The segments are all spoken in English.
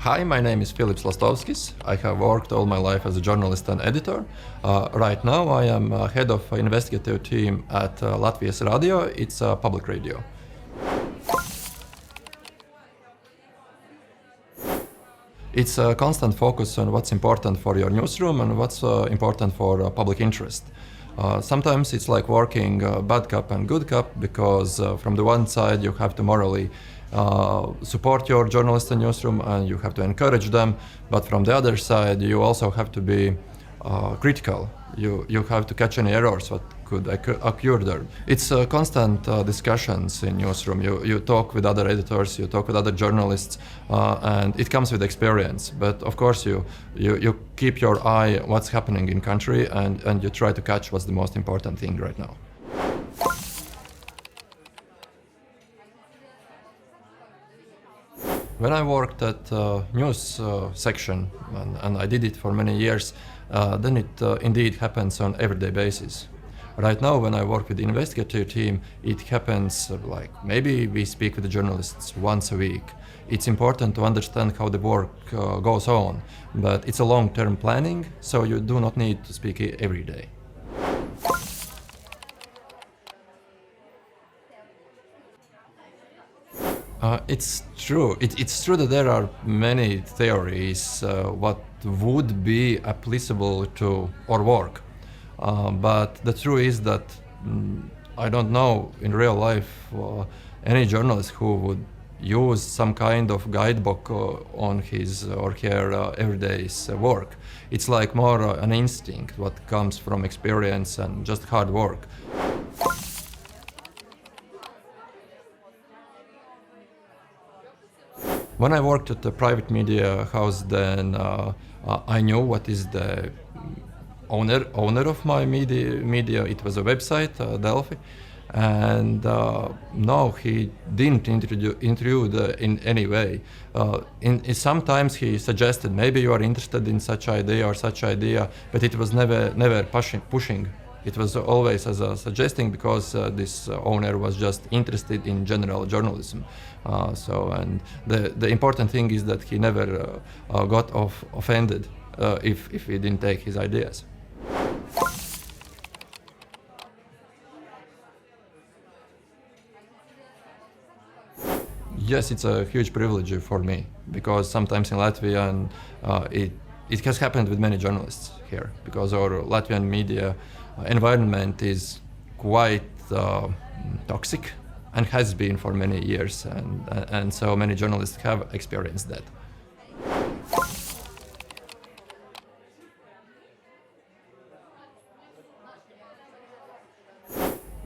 Hi, my name is Filip Slastovskis. I have worked all my life as a journalist and editor. Right now I am head of investigative team at Latvijas Radio. It's a public radio. It's a constant focus on what's important for your newsroom and what's important for public interest. Sometimes it's like working bad cop and good cop because from the one side you have to morally support your journalists and newsroom and you have to encourage them, but from the other side you also have to be critical. You have to catch any errors what could occur there. It's constant discussions in newsroom. You talk with other editors, you talk with other journalists, and it comes with experience. But of course you keep your eye what's happening in country and you try to catch what's the most important thing right now. When I worked at news section, and I did it for many years, then it indeed happens on everyday basis. Right now, when I work with the investigative team, it happens like maybe we speak with the journalists once a week. It's important to understand how the work goes on, but it's a long-term planning, so you do not need to speak every day. It's true. It's true that there are many theories what would be applicable to our work. But the truth is that I don't know in real life any journalist who would use some kind of guidebook on his or her everyday work. It's like more an instinct what comes from experience and just hard work. When I worked at the private media house, then I knew what is the owner of my media. It was a website, Delphi, and no, he didn't intrude in any way. Sometimes he suggested maybe you are interested in such idea or such idea, but it was never pushing. It was always as a suggesting because this owner was just interested in general journalism. And the important thing is that he never got offended if he didn't take his ideas. Yes, it's a huge privilege for me because sometimes in Latvia and it has happened with many journalists here because our Latvian media environment is quite toxic and has been for many years, and so many journalists have experienced that.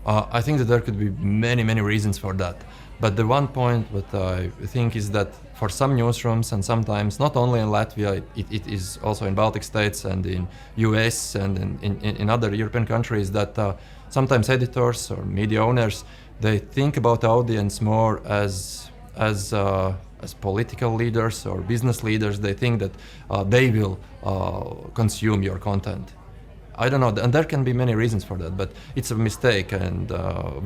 I think that there could be many reasons for that. But the one point that I think is that for some newsrooms and sometimes not only in Latvia, it is also in Baltic states and in US and in other European countries that sometimes editors or media owners, they think about the audience more as political leaders or business leaders. They think that they will consume your content. I don't know, and there can be many reasons for that, but it's a mistake and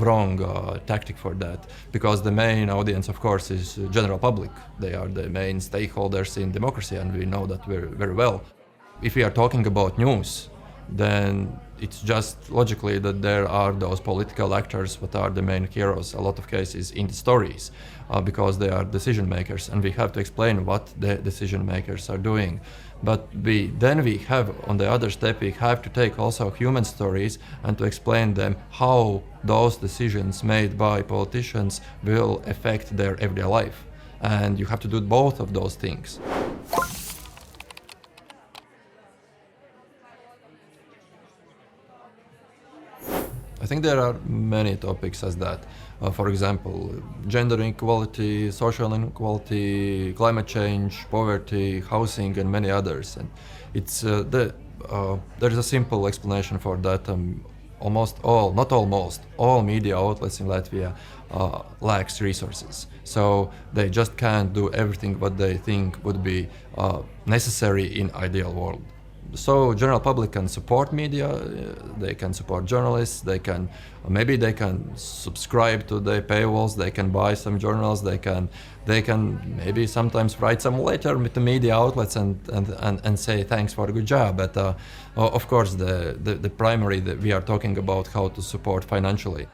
wrong tactic for that, because the main audience, of course, is general public. They are the main stakeholders in democracy, and we know that very well. If we are talking about news, then it's just logically that there are those political actors that are the main heroes, a lot of cases, in the stories, because they are decision makers, and we have to explain what the decision makers are doing. But then we have, on the other step, we have to take also human stories and to explain them how those decisions made by politicians will affect their everyday life. And you have to do both of those things. I think there are many topics as that. For example, gender inequality, social inequality, climate change, poverty, housing, and many others. And it's there is a simple explanation for that. All media outlets in Latvia lacks resources. So they just can't do everything what they think would be necessary in ideal world. So general public can support media, they can support journalists, maybe they can subscribe to the paywalls, they can buy some journals, they can maybe sometimes write some letter to media outlets and say thanks for a good job. But of course the primary that we are talking about how to support financially.